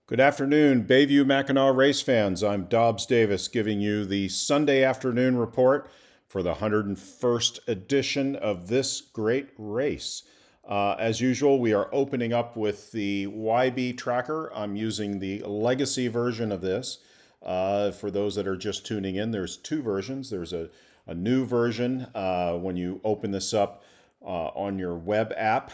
Good afternoon, Bayview Mackinac race fans. I'm Dobbs Davis giving you the Sunday afternoon report for the 101st edition of this great race. As usual, we are opening up with the YB tracker. I'm using the legacy version of this. For those that are just tuning in, there's two versions. There's a new version when you open this up on your web app.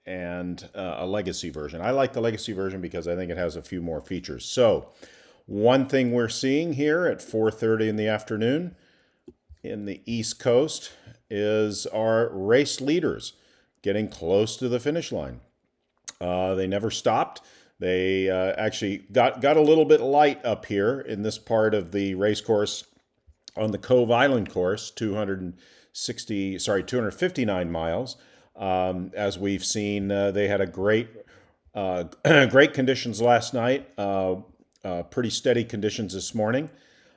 And a legacy version. I like the legacy version because I think it has a few more features. So one thing we're seeing here at 4:30 in the afternoon in the East Coast is our race leaders getting close to the finish line. They never stopped. They actually got a little bit light up here in this part of the race course on the Cove Island course, 259 miles. As we've seen, they had a great conditions last night, pretty steady conditions this morning.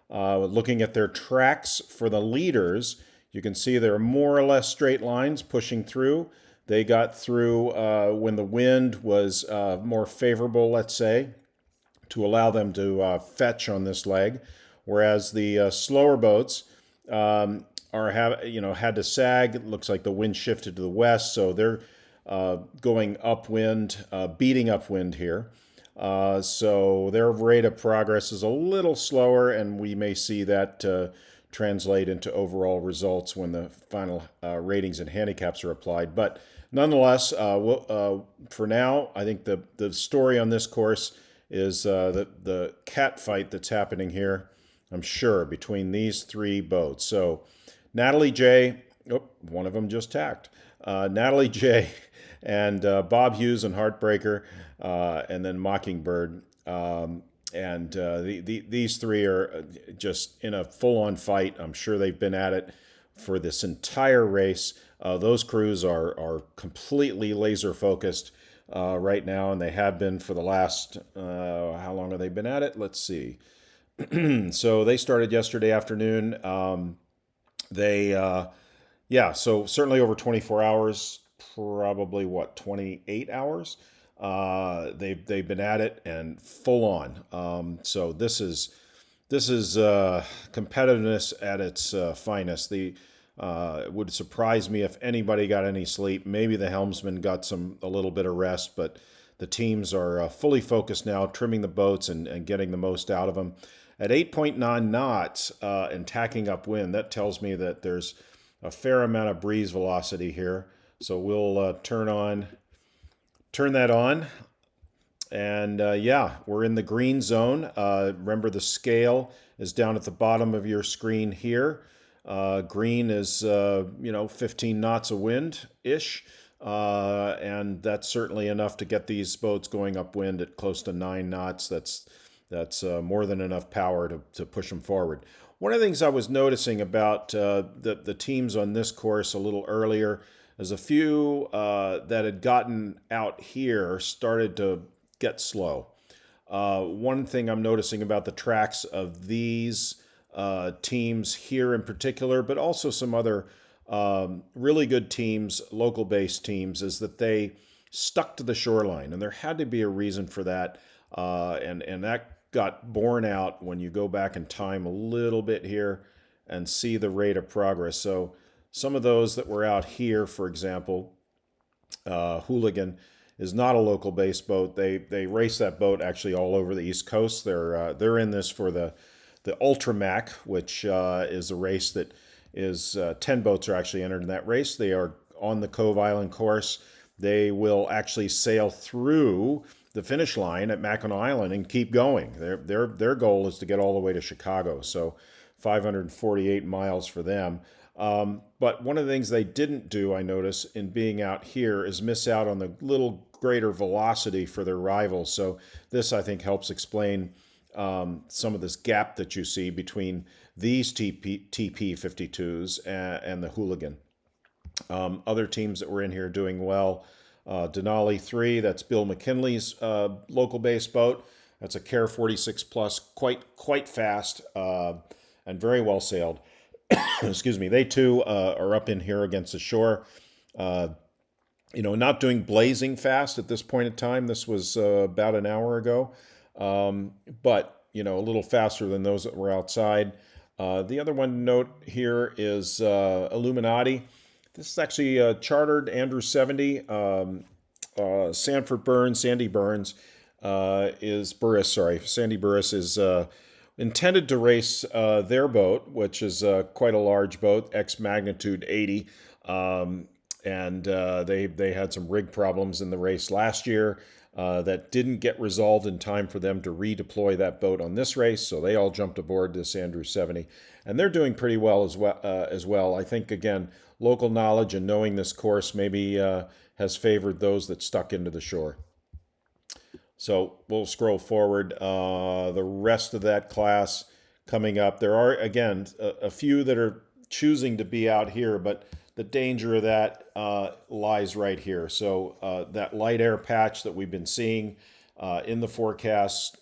Looking at their tracks for the leaders, you can see they're more or less straight lines pushing through. They got through when the wind was more favorable, let's say, to allow them to fetch on this leg, whereas the slower boats had to sag. It looks like the wind shifted to the west, so they're going upwind, beating upwind here. So their rate of progress is a little slower, and we may see that translate into overall results when the final ratings and handicaps are applied. But nonetheless, for now, I think the story on this course is the cat fight that's happening here, I'm sure, between these three boats. So Natalie J, one of them just tacked. Natalie J and Bob Hughes and Heartbreaker, and then Mockingbird. These three are just in a full-on fight. I'm sure they've been at it for this entire race. Those crews are completely laser focused right now, and they have been for the last, how long have they been at it? Let's see. So they started yesterday afternoon. So certainly over 24 hours, probably 28 hours. They've been at it and full on. So this is competitiveness at its finest. It would surprise me if anybody got any sleep. Maybe the helmsman got a little bit of rest, but the teams are fully focused now, trimming the boats and getting the most out of them. At 8.9 knots and tacking upwind, that tells me that there's a fair amount of breeze velocity here. So we'll turn that on. And we're in the green zone. Remember, the scale is down at the bottom of your screen here. Green is, 15 knots of wind-ish. And that's certainly enough to get these boats going upwind at close to 9 knots. That's more than enough power to push them forward. One of the things I was noticing about the teams on this course a little earlier is a few that had gotten out here started to get slow. One thing I'm noticing about the tracks of these teams here in particular, but also some other really good teams, local-based teams, is that they stuck to the shoreline, and there had to be a reason for that, and that got borne out when you go back in time a little bit here and see the rate of progress. So some of those that were out here, for example, Hooligan is not a local based boat. They race that boat actually all over the East Coast. They're in this for the Ultramac, which is a race that is 10 boats are actually entered in that race. They are on the Cove Island course. They will actually sail through the finish line at Mackinac Island and keep going. Their goal is to get all the way to Chicago, so 548 miles for them. But one of the things they didn't do, I notice, in being out here is miss out on the little greater velocity for their rivals. So this, I think, helps explain some of this gap that you see between these TP52s and the Hooligan. Other teams that were in here doing well. Denali 3, that's Bill McKinley's local base boat. That's a Care 46 Plus, quite fast and very well sailed. Excuse me. They too are up in here against the shore. not doing blazing fast at this point in time. This was about an hour ago, but a little faster than those that were outside. The other one to note here is Illuminati. This is actually chartered Andrew 70. Sandy Burns Sandy Burris is intended to race their boat, which is quite a large boat, X magnitude 80. And they had some rig problems in the race last year that didn't get resolved in time for them to redeploy that boat on this race. So they all jumped aboard this Andrew 70, and they're doing pretty well as well. I think again, local knowledge and knowing this course maybe has favored those that stuck into the shore. So we'll scroll forward. The rest of that class coming up. There are again a few that are choosing to be out here, but the danger of that lies right here. So that light air patch that we've been seeing in the forecast,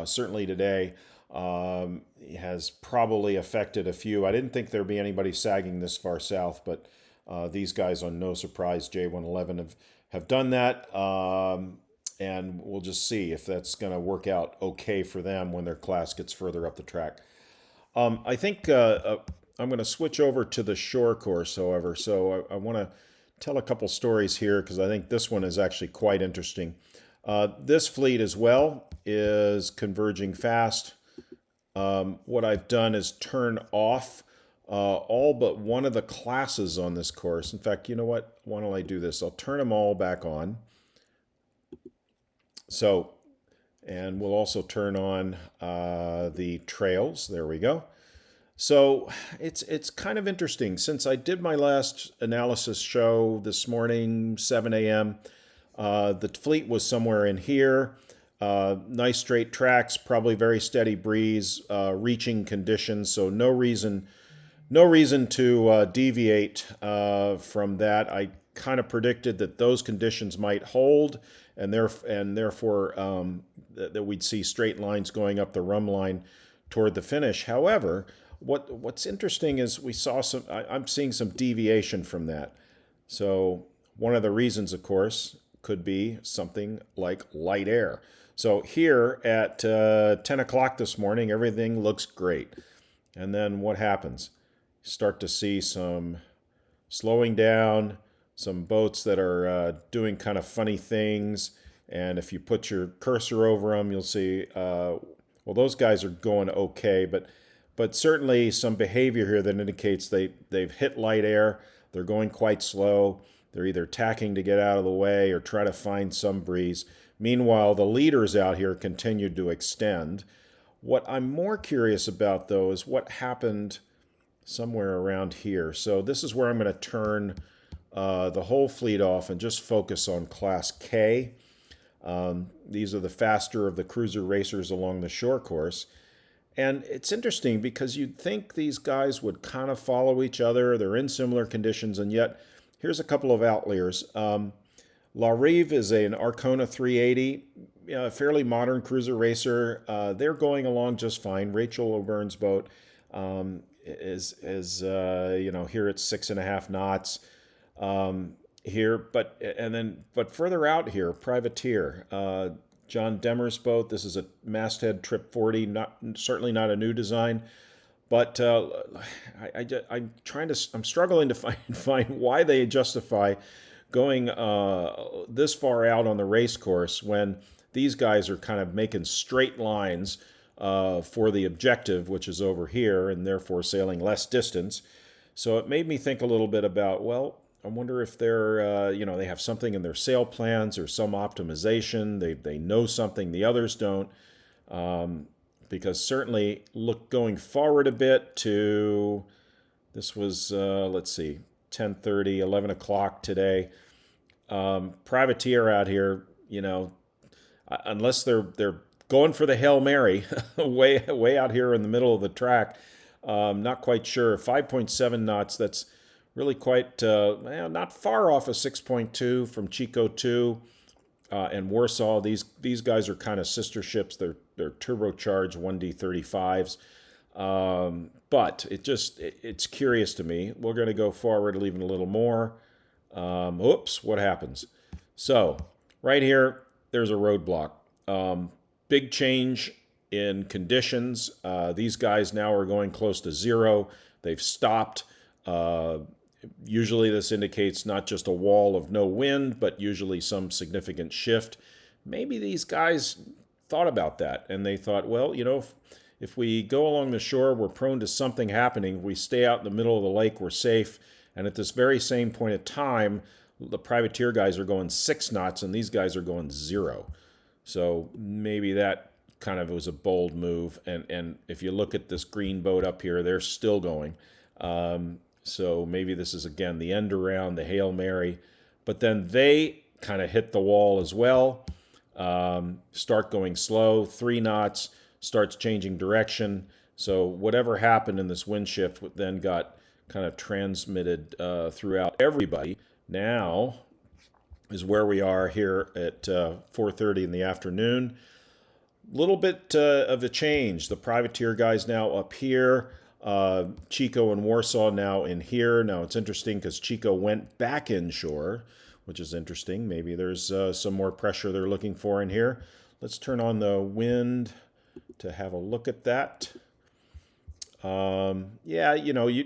certainly today, has probably affected a few. I didn't think there'd be anybody sagging this far south, but these guys on No Surprise J111 have done that. And we'll just see if that's going to work out okay for them when their class gets further up the track. I think I'm going to switch over to the shore course, however. So I want to tell a couple stories here because I think this one is actually quite interesting. This fleet as well is converging fast. What I've done is turn off all but one of the classes on this course. In fact, you know what? Why don't I do this? I'll turn them all back on. So, and we'll also turn on the trails. There we go. So it's kind of interesting. Since I did my last analysis show this morning, 7 a.m., the fleet was somewhere in here. Nice straight tracks, probably very steady breeze, reaching conditions. So no reason to deviate from that. I kind of predicted that those conditions might hold, and therefore that we'd see straight lines going up the run line toward the finish. However, what's interesting is I'm seeing some deviation from that. So one of the reasons, of course, could be something like light air. So here at 10 o'clock this morning, everything looks great. And then what happens? Start to see some slowing down, some boats that are doing kind of funny things. And if you put your cursor over them, you'll see, those guys are going okay, but certainly some behavior here that indicates they've hit light air. They're going quite slow. They're either tacking to get out of the way or try to find some breeze. Meanwhile, the leaders out here continued to extend. What I'm more curious about, though, is what happened somewhere around here. So this is where I'm going to turn the whole fleet off and just focus on Class K. These are the faster of the cruiser racers along the shore course. And it's interesting because you'd think these guys would kind of follow each other. They're in similar conditions, and yet here's a couple of outliers. La Rive is an Arcona 380, a fairly modern cruiser racer. They're going along just fine. Rachel O'Byrne's boat is here at 6.5 knots here, but further out here, Privateer. John Demmer's boat. This is a masthead Trip 40, certainly not a new design, but I'm struggling to find why they justify going this far out on the race course when these guys are kind of making straight lines for the objective, which is over here, and therefore sailing less distance. So it made me think a little bit about, well, I wonder if they're, they have something in their sail plans or some optimization. They know something the others don't. Because certainly, going forward a bit to, this was, 10:30, 11 o'clock today. Privateer out here, unless they're going for the Hail Mary way out here in the middle of the track, not quite sure. 5.7 knots, that's really quite not far off of 6.2 from Chico 2 and Warsaw. These guys are kind of sister ships. They're turbocharged 1D35s. But it's curious to me. We're going to go forward even a little more. Oops, what happens? So right here, there's a roadblock. Big change in conditions. These guys now are going close to zero. They've stopped. Usually this indicates not just a wall of no wind, but usually some significant shift. Maybe these guys thought about that and they thought, well, if we go along the shore, we're prone to something happening. If we stay out in the middle of the lake, we're safe. And at this very same point of time, the privateer guys are going 6 knots and these guys are going 0. So maybe that kind of was a bold move. And if you look at this green boat up here, they're still going. So maybe this is, again, the end around, the Hail Mary. But then they kind of hit the wall as well, start going slow, 3 knots, starts changing direction. So whatever happened in this wind shift then got kind of transmitted throughout everybody. Now is where we are here at 4:30 in the afternoon. Little bit of a change. The privateer guys now up here. Chico and Warsaw now in here. Now it's interesting because Chico went back inshore, which is interesting. Maybe there's some more pressure they're looking for in here. Let's turn on the wind to have a look at that. Yeah,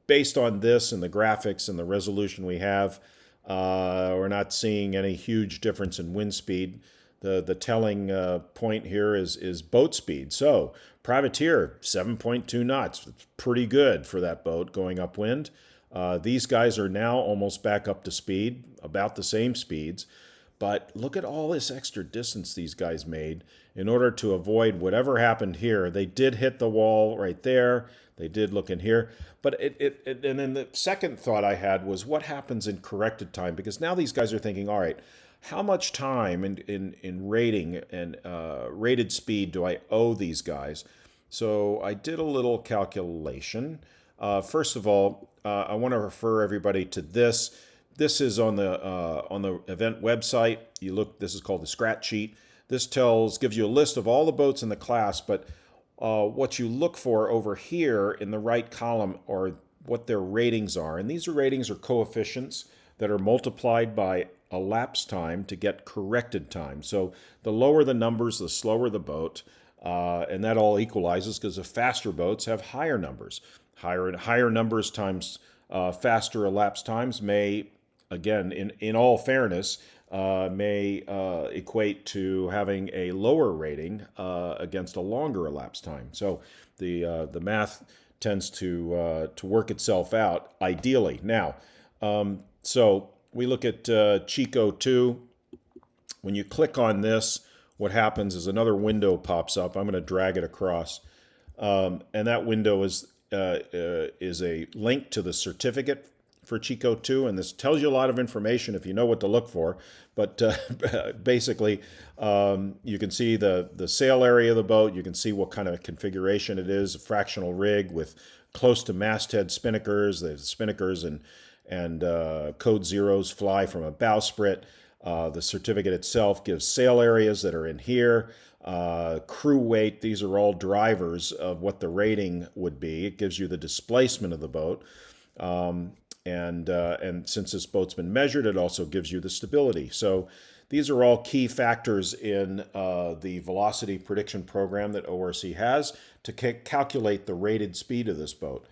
based on this and the graphics and the resolution we have, we're not seeing any huge difference in wind speed. The telling point here is boat speed. So privateer, 7.2 knots. It's pretty good for that boat going upwind. These guys are now almost back up to speed, about the same speeds. But look at all this extra distance these guys made in order to avoid whatever happened here. They did hit the wall right there. They did look in here. But and then the second thought I had was what happens in corrected time? Because now these guys are thinking, all right, how much time in rating and rated speed do I owe these guys? So I did a little calculation. First of all, I want to refer everybody to this. This is on the event website. You look. This is called the scratch sheet. This gives you a list of all the boats in the class, but what you look for over here in the right column are what their ratings are. And these ratings are coefficients that are multiplied by elapsed time to get corrected time. So the lower the numbers, the slower the boat. And that all equalizes because the faster boats have higher numbers. Higher numbers times faster elapsed times may, again, in all fairness, may equate to having a lower rating against a longer elapsed time. So the math tends to work itself out ideally. Now, so we look at Chico 2. When you click on this, what happens is another window pops up. I'm going to drag it across, and that window is a link to the certificate for Chico 2, and this tells you a lot of information if you know what to look for. But basically, you can see the sail area of the boat. You can see what kind of configuration it is, a fractional rig with close to masthead spinnakers. The spinnakers and code zeros fly from a bowsprit. The certificate itself gives sail areas that are in here. Crew weight, these are all drivers of what the rating would be. It gives you the displacement of the boat. And since this boat's been measured, it also gives you the stability. So these are all key factors in the velocity prediction program that ORC has to calculate the rated speed of this boat.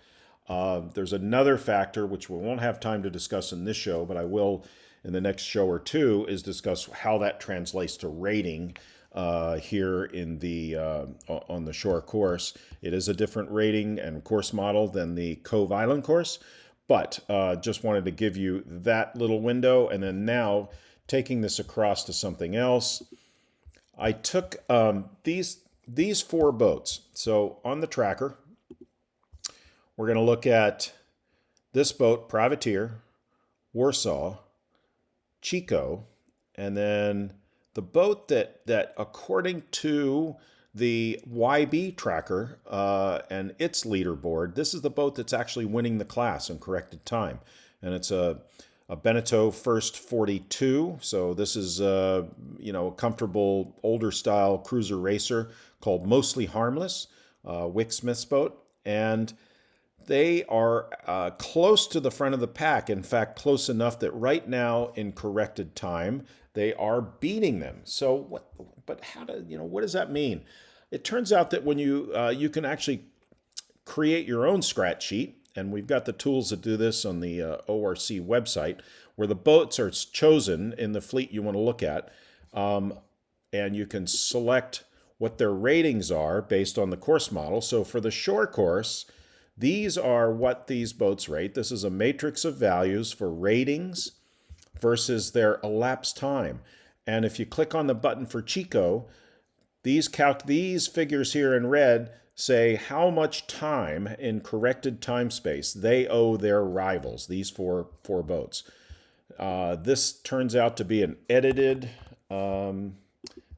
There's another factor, which we won't have time to discuss in this show, but I will in the next show or two, is discuss how that translates to rating here in the on the shore course. It is a different rating and course model than the Cove Island course, but just wanted to give you that little window. And then now taking this across to something else, I took these 4 boats. So on the tracker, we're going to look at this boat, Privateer, Warsaw, Chico, and then the boat that according to the YB tracker and its leaderboard, this is the boat that's actually winning the class in corrected time. And it's a Beneteau First 42. So this is a comfortable older style cruiser racer called Mostly Harmless, Wick Smith's boat. And they are close to the front of the pack. In fact, close enough that right now in corrected time, they are beating them. So but what does that mean? It turns out that when you can actually create your own scratch sheet, and we've got the tools to do this on the ORC website, where the boats are chosen in the fleet you want to look at, and you can select what their ratings are based on the course model. So for the shore course, these are what these boats rate. This is a matrix of values for ratings versus their elapsed time. And if you click on the button for Chico, these figures here in red say how much time in corrected time space they owe their rivals, these four boats. This turns out to be an edited, I'm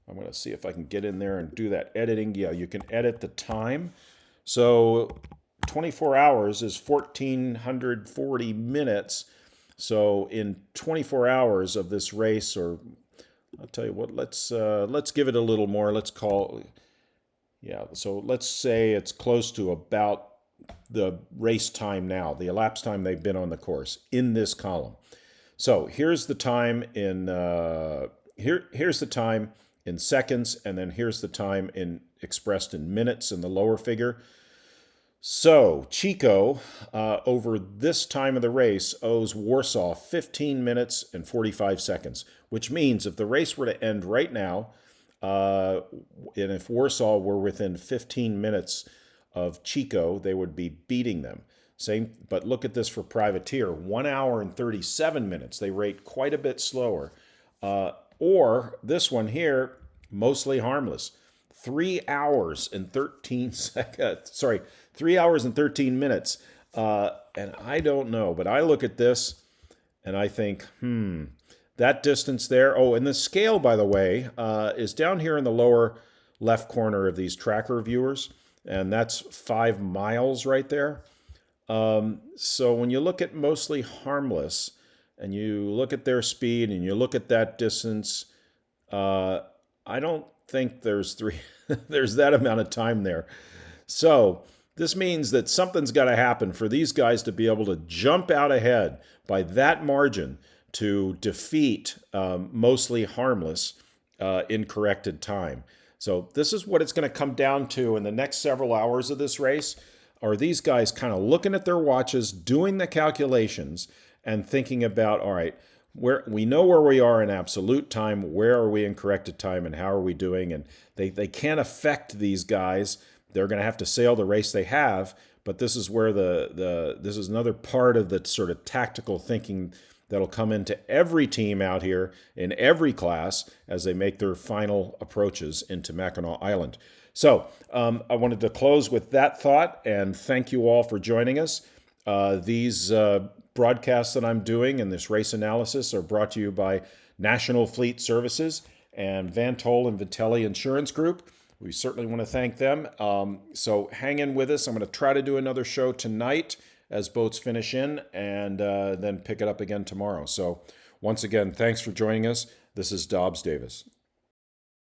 going to see if I can get in there and do that editing. Yeah, you can edit the time. So 24 hours is 1,440 minutes. So in 24 hours of this race, or I'll tell you what, let's give it a little more. So let's say it's close to about the race time now, the elapsed time they've been on the course in this column. So here's the time in here's the time in seconds, and then here's the time expressed in minutes in the lower figure. So Chico, over this time of the race, owes Warsaw 15 minutes and 45 seconds, which means if the race were to end right now, and if Warsaw were within 15 minutes of Chico, they would be beating them. Same, but look at this for Privateer, 1 hour and 37 minutes. They rate quite a bit slower. Or this one here, Mostly Harmless, 3 hours and 13 seconds. Sorry, 3 hours and 13 minutes. And I don't know, but I look at this and I think, that distance there. Oh, and the scale, by the way, is down here in the lower left corner of these tracker viewers, and that's 5 miles right there. So when you look at Mostly Harmless and you look at their speed and you look at that distance, I don't think there's there's that amount of time there. So this means that something's got to happen for these guys to be able to jump out ahead by that margin to defeat Mostly Harmless in corrected time. So this is what it's going to come down to in the next several hours of this race. Are these guys kind of looking at their watches, doing the calculations, and thinking about, all right, we know where we are in absolute time, where are we in corrected time, and how are we doing? And they can't affect these guys. They're going to have to sail the race they have, but this is where this is another part of the sort of tactical thinking that'll come into every team out here in every class as they make their final approaches into Mackinac Island. So I wanted to close with that thought and thank you all for joining us. These broadcasts that I'm doing and this race analysis are brought to you by National Fleet Services and VanTol and Vitelli Insurance Group. We certainly want to thank them. So hang in with us. I'm going to try to do another show tonight as boats finish in and then pick it up again tomorrow. So once again, thanks for joining us. This is Dobbs Davis.